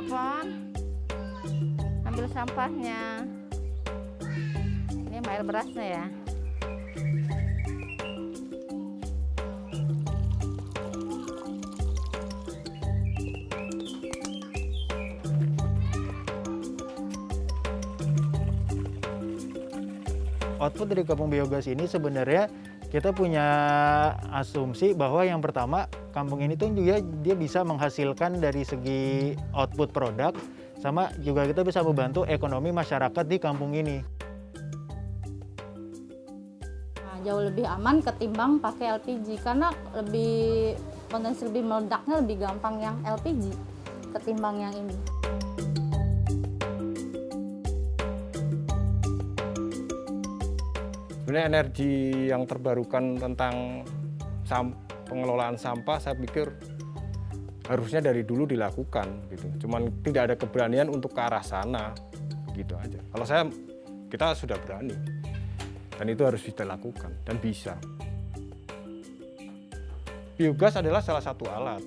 telepon, ambil sampahnya. Ini air berasnya ya. Output dari kampung biogas ini sebenarnya kita punya asumsi bahwa yang pertama kampung ini tuh juga dia bisa menghasilkan dari segi output produk, sama juga kita bisa membantu ekonomi masyarakat di kampung ini. Nah, jauh lebih aman ketimbang pakai LPG karena lebih potensi lebih meledaknya lebih gampang yang LPG ketimbang yang ini. Sebenarnya energi yang terbarukan tentang pengelolaan sampah saya pikir harusnya dari dulu dilakukan gitu. Cuman tidak ada keberanian untuk ke arah sana gitu aja. Kalau kita sudah berani dan itu harus kita lakukan dan bisa. Biogas adalah salah satu alat.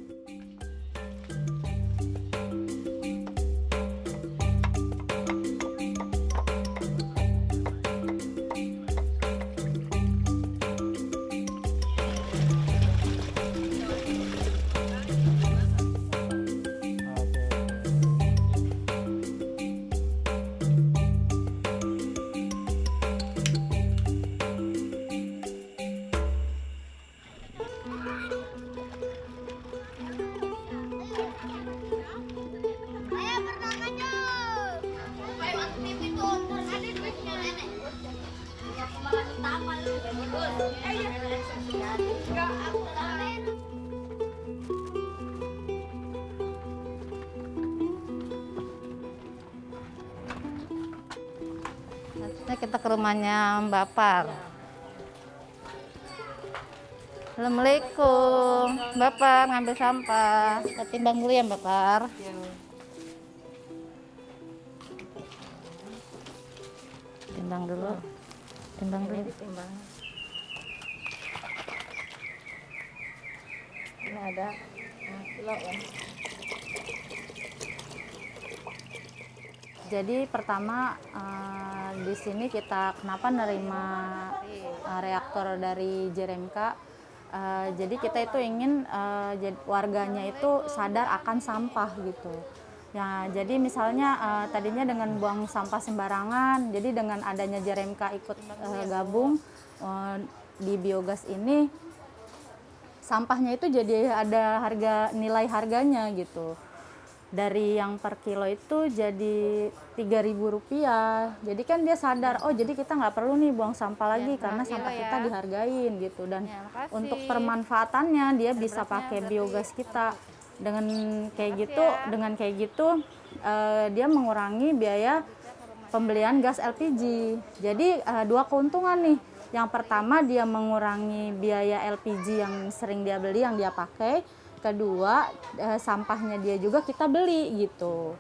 Nah, kita ke rumahnya Mbak Par. Assalamualaikum, Mbak Par ngambil sampah. Kita timbang dulu ya Mbak Par. Timbang dulu. Timbang dulu. Ini ada kilo ya. Jadi pertama di sini kita kenapa nerima reaktor dari JRMK. Jadi kita itu ingin warganya itu sadar akan sampah gitu. Ya, jadi misalnya tadinya dengan buang sampah sembarangan, jadi dengan adanya JRMK ikut gabung di biogas ini, sampahnya itu jadi ada nilai harganya gitu. Dari yang per kilo itu jadi Rp3.000. Jadi kan dia sadar, oh jadi kita nggak perlu nih buang sampah lagi karena sampah kita dihargain gitu. Dan untuk permanfaatannya dia bisa pakai biogas kita. Dengan kayak gitu dia mengurangi biaya pembelian gas LPG. Jadi dua keuntungan nih. Yang pertama dia mengurangi biaya LPG yang sering dia beli, yang dia pakai. Kedua, sampahnya dia juga kita beli gitu.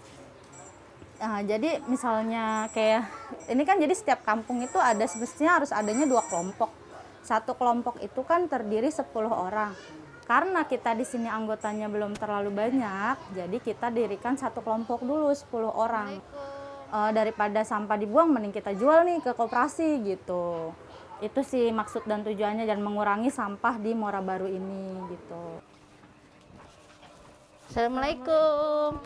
Nah, jadi misalnya kayak ini kan jadi setiap kampung itu ada semestinya harus adanya 2 kelompok. Satu kelompok itu kan terdiri 10 orang. Karena kita di sini anggotanya belum terlalu banyak, jadi kita dirikan satu kelompok dulu 10 orang. Daripada sampah dibuang mending kita jual nih ke koperasi gitu. Itu sih maksud dan tujuannya, dan mengurangi sampah di Muara Baru ini gitu. Assalamualaikum.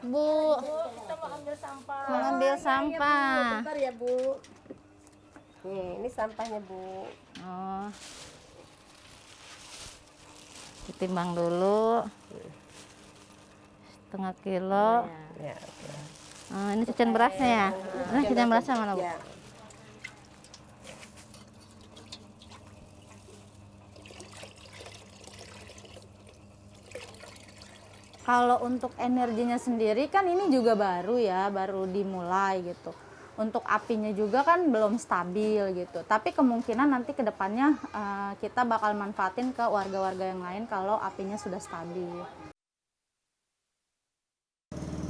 Bu, Kita mau ambil sampah. mau ngambil sampah. Bentar ya, Bu. Nih, ini sampahnya, Bu. Oh. Ditimbang dulu. Setengah kilo. Ya. Oh, ini cucian berasnya ya? Nah, cucian berasnya mana, Bu? Ya. Kalau untuk energinya sendiri kan ini juga baru ya, baru dimulai gitu. Untuk apinya juga kan belum stabil gitu. Tapi kemungkinan nanti ke depannya kita bakal manfaatin ke warga-warga yang lain kalau apinya sudah stabil.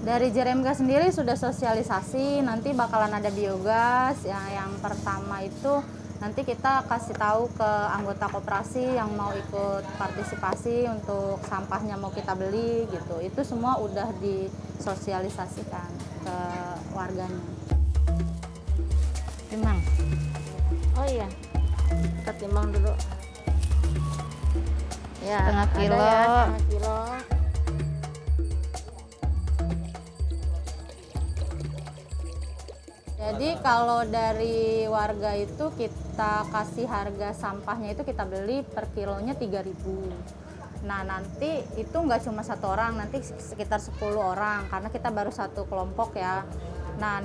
Dari JRMK sendiri sudah sosialisasi, nanti bakalan ada biogas. Ya, yang pertama itu nanti kita kasih tahu ke anggota koperasi yang mau ikut partisipasi untuk sampahnya mau kita beli gitu. Itu semua udah disosialisasikan ke warganya. Timbang. Oh iya, kita timbang dulu. Ya, Setengah ada kilo. ya, setengah kilo. Jadi kalau dari warga itu kita kasih harga sampahnya itu kita beli per kilonya 3.000. Nah nanti itu nggak cuma satu orang, nanti sekitar 10 orang karena kita baru satu kelompok ya. Nah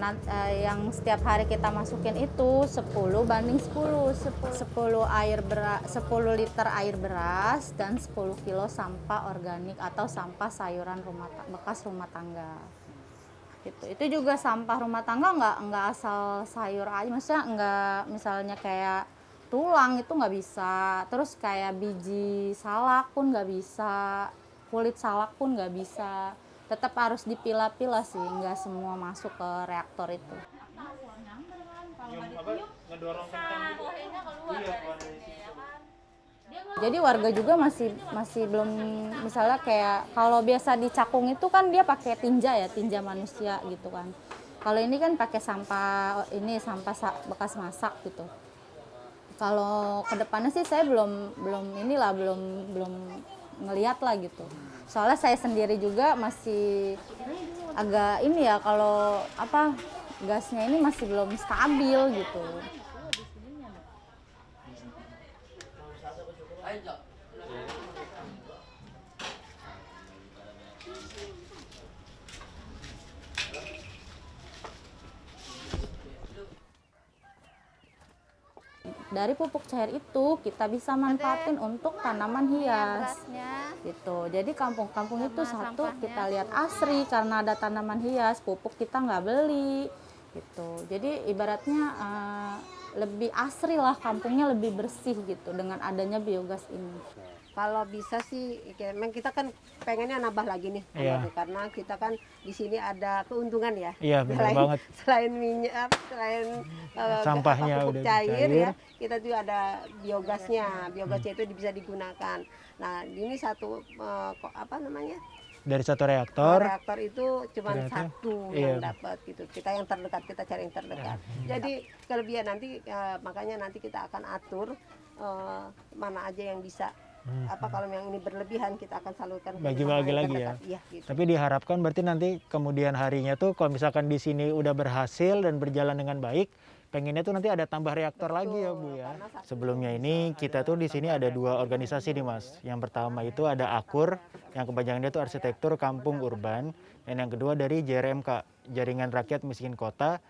yang setiap hari kita masukin itu 10 banding 10 10 liter air beras dan 10 kilo sampah organik atau sampah sayuran bekas rumah tangga. Gitu. Itu juga sampah rumah tangga nggak asal sayur aja, maksudnya nggak misalnya kayak tulang itu nggak bisa, terus kayak biji salak pun nggak bisa, kulit salak pun nggak bisa, tetap harus dipilah-pilah sih, nggak semua masuk ke reaktor itu. Jadi warga juga masih belum, misalnya kayak kalau biasa di Cakung itu kan dia pakai tinja manusia gitu kan. Kalau ini kan pakai sampah bekas masak gitu. Kalau kedepannya sih saya belum ngelihat lah gitu. Soalnya saya sendiri juga masih agak ini ya, kalau gasnya ini masih belum stabil gitu. Dari pupuk cair itu kita bisa manfaatin untuk tanaman hias gitu. Jadi kampung-kampung itu satu kita lihat asri karena ada tanaman hias, pupuk kita nggak beli gitu. Jadi ibaratnya lebih asri lah, kampungnya lebih bersih gitu dengan adanya biogas ini. Kalau bisa sih, memang kita kan pengennya nambah lagi nih, Iya. karena kita kan di sini ada keuntungan ya. Iya, benar banget. Selain minyak, selain Sampahnya pupuk udah cair cair. ya, kita juga ada biogasnya. Biogasnya itu bisa digunakan. Nah, ini satu Dari satu reaktor. reaktor itu cuma Ternyata, satu iya. yang dapat gitu. Kita yang terdekat, kita cari yang terdekat. Jadi kelebihan nanti makanya nanti kita akan atur mana aja yang bisa. Kalau yang ini berlebihan kita akan salurkan ke Bagi-bagi rumah yang lagi ya. terdekat. Iya, gitu. Tapi diharapkan berarti nanti kemudian harinya tuh kalau misalkan di sini udah berhasil dan berjalan dengan baik, pengennya tuh nanti ada tambah reaktor lagi ya Bu ya. Sebelumnya ini kita tuh di sini ada dua organisasi nih Mas. Yang pertama itu ada AKUR, yang kepanjangannya itu Arsitektur Kampung Urban, dan yang kedua dari JRMK, Jaringan Rakyat Miskin Kota,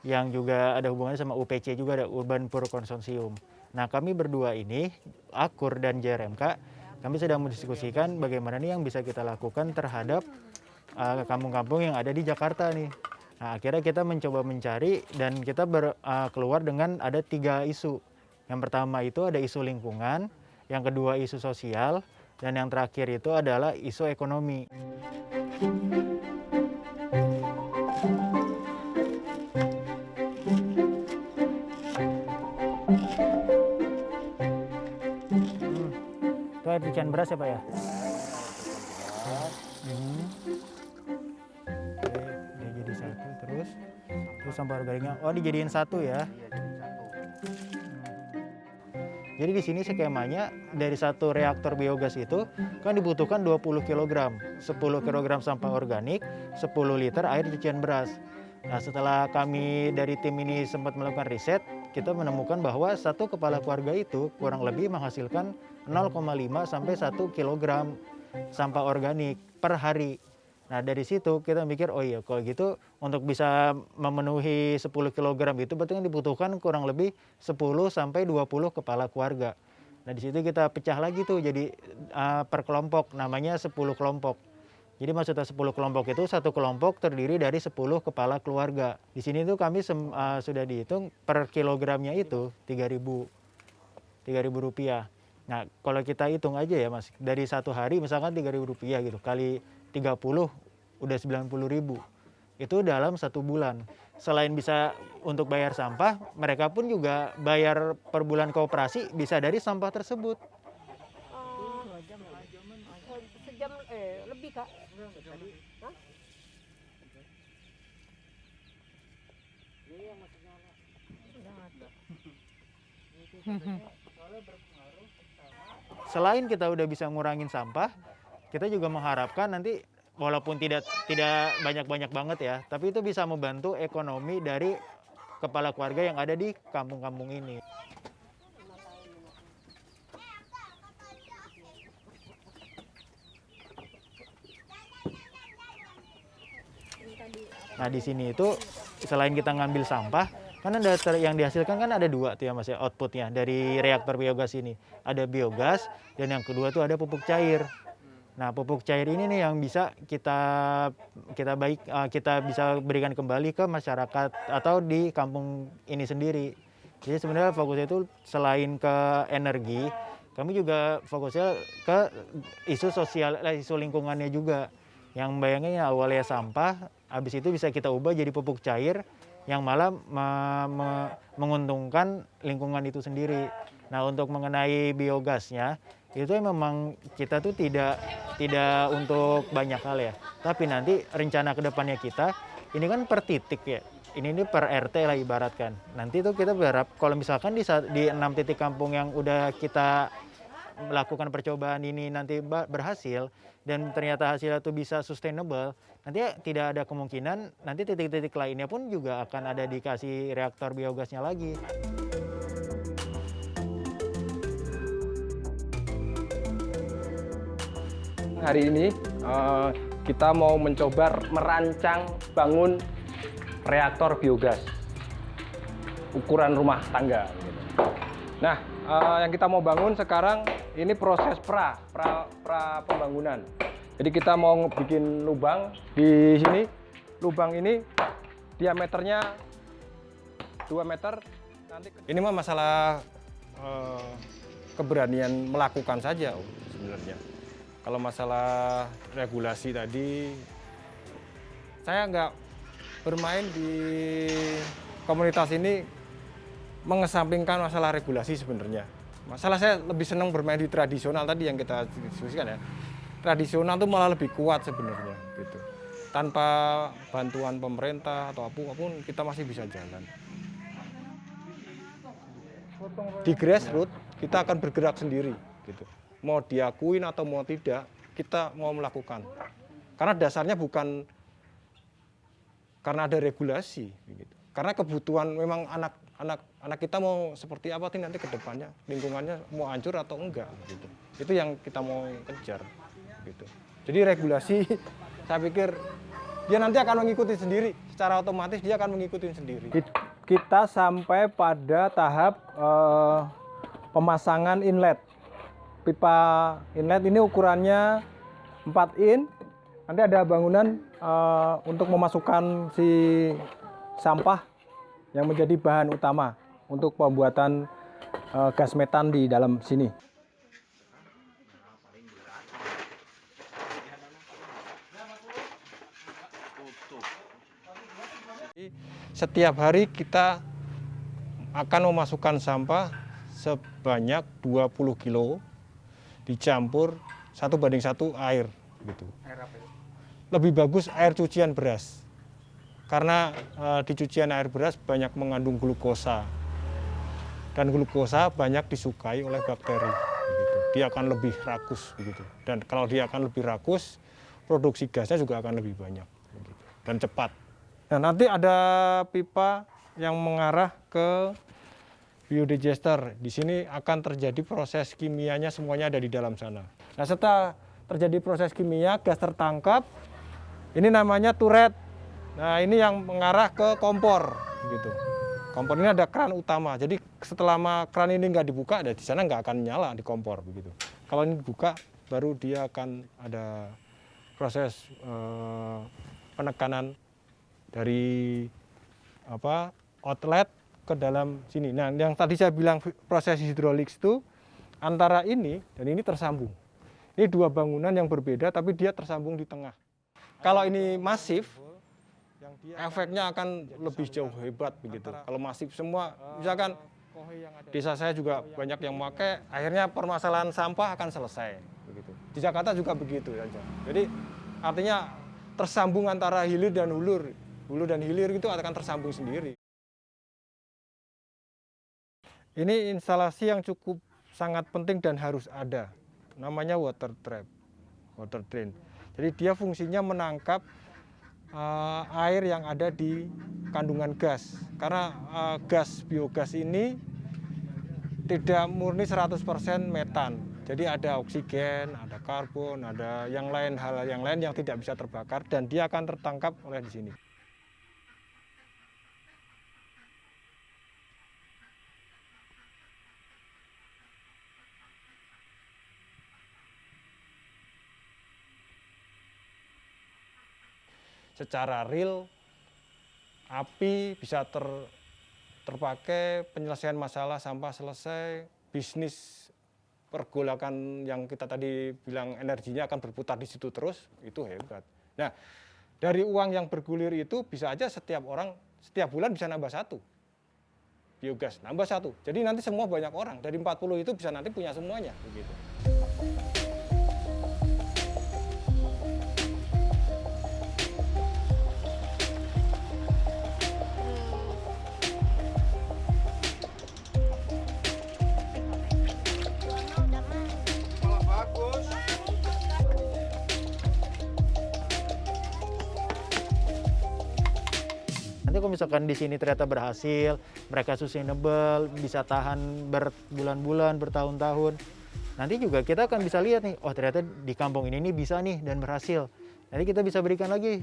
yang juga ada hubungannya sama UPC juga, ada Urban Poor Consortium. Nah kami berdua ini, AKUR dan JRMK, kami sedang mendiskusikan bagaimana nih yang bisa kita lakukan terhadap kampung-kampung yang ada di Jakarta nih. Nah akhirnya kita mencoba mencari dan kita keluar dengan ada 3 isu. Yang pertama itu ada isu lingkungan, yang kedua isu sosial, dan yang terakhir itu adalah isu ekonomi. Itu air cucian beras ya Pak ya? Oke, dia jadi satu terus sampah organiknya. Oh dijadiin satu ya? Jadi di sini skemanya dari satu reaktor biogas itu kan dibutuhkan 20 kg, 10 kg sampah organik, 10 liter air cucian beras. Nah setelah kami dari tim ini sempat melakukan riset, kita menemukan bahwa satu kepala keluarga itu kurang lebih menghasilkan 0,5 sampai 1 kg sampah organik per hari. Nah dari situ kita mikir, oh iya kalau gitu untuk bisa memenuhi 10 kg itu berarti kan dibutuhkan kurang lebih 10 sampai 20 kepala keluarga. Nah di situ kita pecah lagi tuh jadi per kelompok, namanya 10 kelompok. Jadi maksudnya 10 kelompok itu satu kelompok terdiri dari 10 kepala keluarga. Di sini tuh kami sudah dihitung per kilogramnya itu 3.000 rupiah. Nah kalau kita hitung aja ya Mas, dari satu hari misalkan 3.000 rupiah gitu, kali 30 udah 90.000. Itu dalam 1 bulan. selain bisa untuk bayar sampah, mereka pun juga bayar per bulan koperasi bisa dari sampah tersebut. Sejam lebih Kak. Hah? Selain kita udah bisa ngurangin sampah, kita juga mengharapkan nanti walaupun tidak banyak-banyak banget ya, tapi itu bisa membantu ekonomi dari kepala keluarga yang ada di kampung-kampung ini. Nah di sini itu selain kita ngambil sampah, kan ada yang dihasilkan kan ada dua tuh ya Mas ya, outputnya dari reaktor biogas ini. Ada biogas dan yang kedua tuh ada pupuk cair. Nah pupuk cair ini nih yang bisa kita bisa berikan kembali ke masyarakat atau di kampung ini sendiri. Jadi sebenarnya fokusnya itu selain ke energi, kami juga fokusnya ke isu sosial, isu lingkungannya juga. Yang bayangin awalnya sampah, habis itu bisa kita ubah jadi pupuk cair yang malah menguntungkan lingkungan itu sendiri. Nah untuk mengenai biogasnya, itu memang kita tuh tidak untuk banyak hal ya. Tapi nanti rencana kedepannya kita, ini kan per titik ya. Ini per RT lah ibaratkan. Nanti tuh kita berharap kalau misalkan di 6 titik kampung yang udah kita melakukan percobaan ini nanti berhasil dan ternyata hasilnya itu bisa sustainable, nanti tidak ada kemungkinan nanti titik-titik lainnya pun juga akan ada dikasih reaktor biogasnya lagi. Hari ini kita mau mencoba merancang bangun reaktor biogas ukuran rumah tangga. Nah, yang kita mau bangun sekarang ini proses pra pembangunan. Jadi kita mau bikin lubang di sini. Lubang ini diameternya 2 meter. Ini mah masalah keberanian melakukan saja sebenarnya. Kalau masalah regulasi tadi, saya nggak bermain di komunitas ini mengesampingkan masalah regulasi sebenarnya. Masalah saya lebih senang bermain di tradisional tadi yang kita diskusikan ya. Tradisional itu malah lebih kuat sebenarnya gitu. Tanpa bantuan pemerintah atau apapun kita masih bisa jalan. Di grassroots kita akan bergerak sendiri gitu. Mau diakuin atau mau tidak, kita mau melakukan. Karena dasarnya bukan karena ada regulasi gitu. Karena kebutuhan memang anak kita mau seperti apa nanti ke depannya, lingkungannya mau hancur atau enggak gitu. Itu yang kita mau kejar gitu. Jadi regulasi saya pikir dia nanti akan mengikuti sendiri, secara otomatis dia akan mengikuti sendiri. Kita sampai pada tahap pemasangan inlet. Pipa inlet ini ukurannya 4 in. Nanti ada bangunan untuk memasukkan si sampah yang menjadi bahan utama untuk pembuatan gas metan di dalam sini. Setiap hari kita akan memasukkan sampah sebanyak 20 kilo dicampur 1:1 air gitu. Air apa itu? Lebih bagus air cucian beras. Karena di cucian air beras banyak mengandung glukosa. Dan glukosa banyak disukai oleh bakteri begitu. Dia akan lebih rakus begitu. Dan kalau dia akan lebih rakus, produksi gasnya juga akan lebih banyak begitu. Dan cepat. Nah, nanti ada pipa yang mengarah ke biodigester. Di sini akan terjadi proses kimianya, semuanya ada di dalam sana. Nah, setelah terjadi proses kimia, gas tertangkap. Ini namanya turret. Nah, ini yang mengarah ke kompor gitu. Kompor ini ada keran utama. Jadi setelah keran ini nggak dibuka, di sana nggak akan nyala di kompor begitu. Kalau ini dibuka, baru dia akan ada proses penekanan dari outlet ke dalam sini. Nah, yang tadi saya bilang proses hidrolik itu antara ini dan ini tersambung. Ini dua bangunan yang berbeda tapi dia tersambung di tengah. Kalau ini masif, efeknya akan lebih jauh hebat begitu. Kalau masif semua, misalkan desa saya juga banyak yang pakai, akhirnya permasalahan sampah akan selesai begitu. Di Jakarta juga begitu saja. Jadi artinya tersambung antara hilir dan hulu dan hilir itu akan tersambung sendiri. Ini instalasi yang cukup sangat penting dan harus ada. Namanya water trap, water drain. Jadi dia fungsinya menangkap air yang ada di kandungan gas. Karena gas biogas ini tidak murni 100% metan. Jadi ada oksigen, ada karbon, ada hal yang lain yang tidak bisa terbakar dan dia akan tertangkap oleh di sini. Secara real, api bisa terpakai, penyelesaian masalah sampah selesai, bisnis pergolakan yang kita tadi bilang energinya akan berputar di situ terus, itu hebat. Nah, dari uang yang bergulir itu bisa aja setiap orang setiap bulan bisa nambah 1 biogas, nambah 1. Jadi nanti semua banyak orang, dari 40 itu bisa nanti punya semuanya begitu. Nanti kalau misalkan di sini ternyata berhasil, mereka sustainable, bisa tahan berbulan-bulan, bertahun-tahun. Nanti juga kita akan bisa lihat nih, oh ternyata di kampung ini nih bisa nih dan berhasil. Nanti kita bisa berikan lagi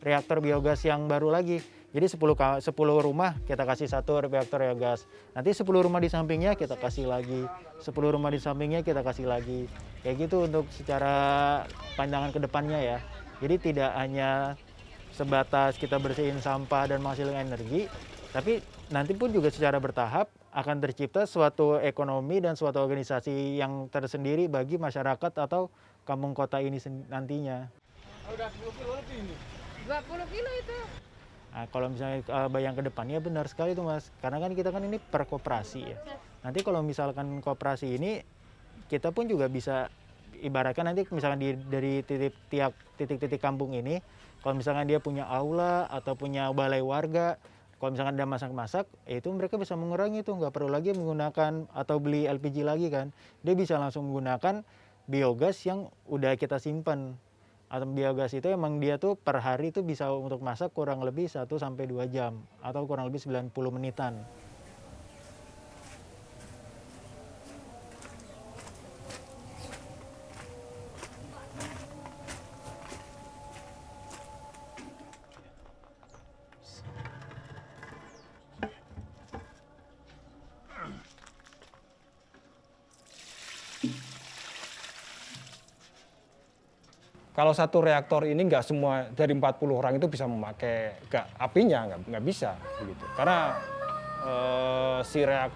reaktor biogas yang baru lagi. Jadi 10 rumah kita kasih 1 reaktor biogas. Nanti 10 rumah di sampingnya kita kasih lagi. 10 rumah di sampingnya kita kasih lagi. Kayak gitu untuk secara pandangan ke depannya ya. Jadi tidak hanya sebatas kita bersihin sampah dan menghasilkan energi, tapi nanti pun juga secara bertahap akan tercipta suatu ekonomi dan suatu organisasi yang tersendiri bagi masyarakat atau kampung kota ini nantinya. Udah 10 kilo lebih ini. 20 kilo itu. Nah, kalau misalnya bayang ke depannya benar sekali tuh Mas, karena kan kita kan ini per koperasi ya. Nanti kalau misalkan koperasi ini kita pun juga bisa ibaratkan nanti misalkan dari titik-titik kampung ini, kalau misalkan dia punya aula atau punya balai warga, kalau misalkan ada masak-masak, itu mereka bisa mengurangi itu, nggak perlu lagi menggunakan atau beli LPG lagi kan. Dia bisa langsung menggunakan biogas yang udah kita simpan. Atau biogas itu emang dia tuh per hari itu bisa untuk masak kurang lebih 1-2 jam atau kurang lebih 90 menitan. Kalau satu reaktor ini nggak semua dari 40 orang itu bisa memakai apinya, nggak bisa begitu. Karena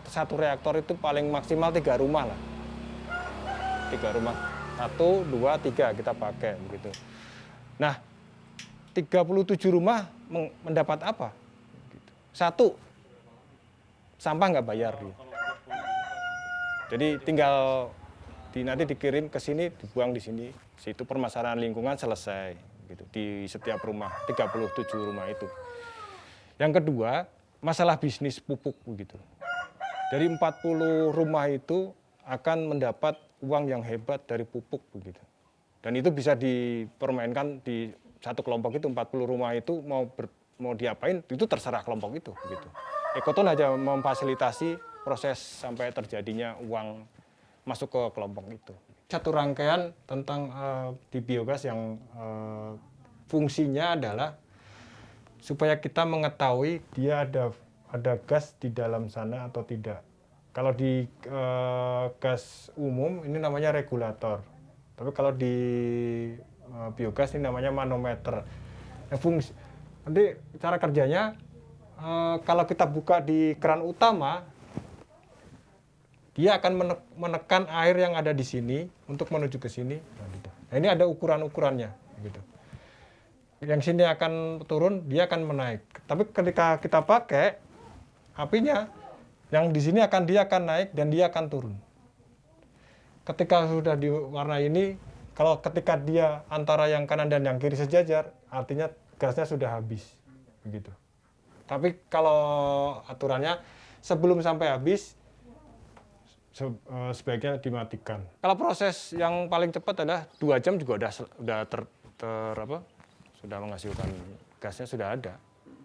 satu reaktor itu paling maksimal 3 rumah lah. 3 rumah, 1, 2, 3 kita pakai begitu. Nah, 37 rumah mendapat apa? Gitu. 1, sampah nggak bayar dia. Jadi tinggal nanti dikirim ke sini, dibuang di sini. Situ permasalahan lingkungan selesai gitu di setiap rumah, 37 rumah itu. Yang kedua, masalah bisnis pupuk begitu. Dari 40 rumah itu akan mendapat uang yang hebat dari pupuk begitu. Dan itu bisa dipermainkan di satu kelompok itu, 40 rumah itu mau diapain itu terserah kelompok itu begitu. Ekoton hanya memfasilitasi proses sampai terjadinya uang masuk ke kelompok itu. Satu rangkaian tentang di biogas yang fungsinya adalah supaya kita mengetahui dia ada gas di dalam sana atau tidak. Kalau di gas umum ini namanya regulator, tapi kalau di biogas ini namanya manometer. Fungsi nanti cara kerjanya kalau kita buka di keran utama, dia akan menekan air yang ada di sini untuk menuju ke sini. Nah, ini ada ukuran-ukurannya. Gitu. yang sini akan turun, dia akan menaik. Tapi ketika kita pakai apinya, yang di sini dia akan naik dan dia akan turun. Ketika sudah diwarnai ini, kalau ketika dia antara yang kanan dan yang kiri sejajar, artinya gasnya sudah habis, begitu. Tapi kalau aturannya sebelum sampai habis, sebaiknya dimatikan. Kalau proses yang paling cepat adalah 2 jam juga sudah sudah menghasilkan gasnya sudah ada.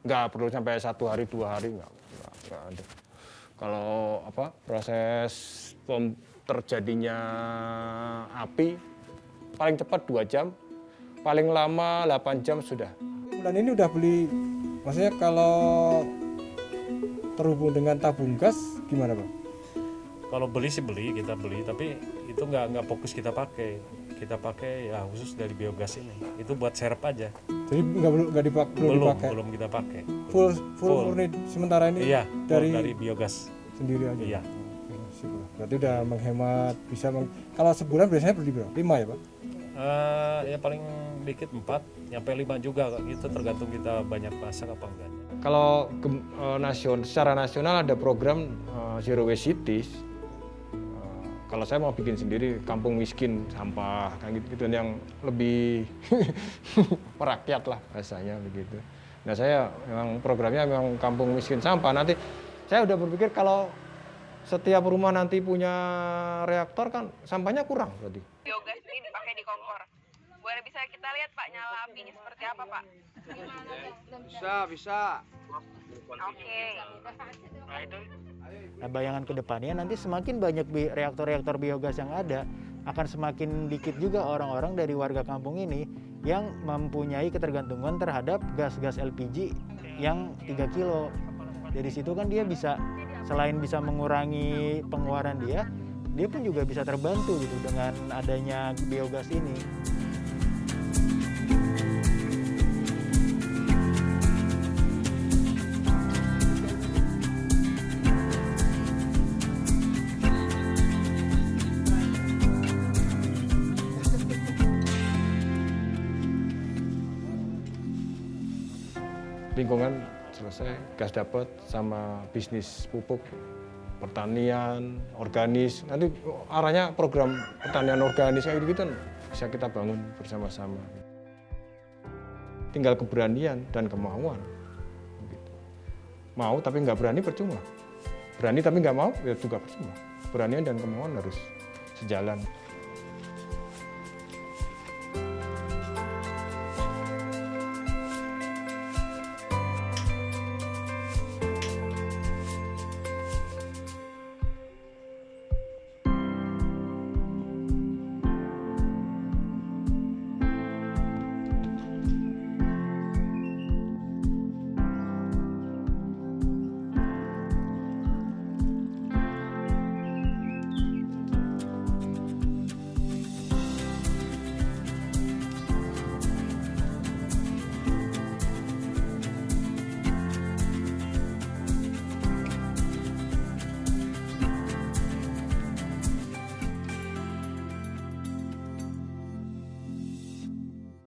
Nggak perlu sampai 1 hari 2 hari nggak ada. Kalau proses terjadinya api paling cepat 2 jam, paling lama 8 jam sudah. Bulan ini udah beli, maksudnya kalau terhubung dengan tabung gas gimana Bang? Kalau beli sih kita beli, tapi itu nggak fokus kita pakai ya khusus dari biogas ini. Itu buat serep aja. Jadi nggak dipakai? Belum kita pakai. Full murni sementara ini iya, dari biogas sendiri aja? Iya. Berarti udah menghemat, kalau sebulan biasanya beli berapa? 5 ya Pak? Ya paling dikit 4, sampai 5 juga, itu tergantung kita banyak masak apa enggak. Kalau secara nasional ada program Zero Waste Cities. Kalau saya mau bikin sendiri kampung miskin sampah kayak gitu yang lebih merakyat lah bahasanya begitu. Nah saya memang programnya memang kampung miskin sampah. Nanti saya udah berpikir kalau setiap rumah nanti punya reaktor kan sampahnya kurang berarti. Biogas ini dipakai di kompor. Boleh bisa kita lihat Pak nyala apinya seperti apa Pak? Bisa. Oke. Nah, bayangan ke depannya nanti semakin banyak reaktor-reaktor biogas yang ada, akan semakin dikit juga orang-orang dari warga kampung ini yang mempunyai ketergantungan terhadap gas-gas LPG yang 3 kilo. Dari situ kan dia bisa, selain bisa mengurangi pengeluaran dia pun juga bisa terbantu gitu dengan adanya biogas ini. Lingkungan selesai, gas dapat, sama bisnis pupuk, pertanian, organis. Nanti arahnya program pertanian organis kayak gitu kan bisa kita bangun bersama-sama. Tinggal keberanian dan kemauan. Mau tapi nggak berani percuma. Berani tapi nggak mau ya juga percuma. Beranian dan kemauan harus sejalan.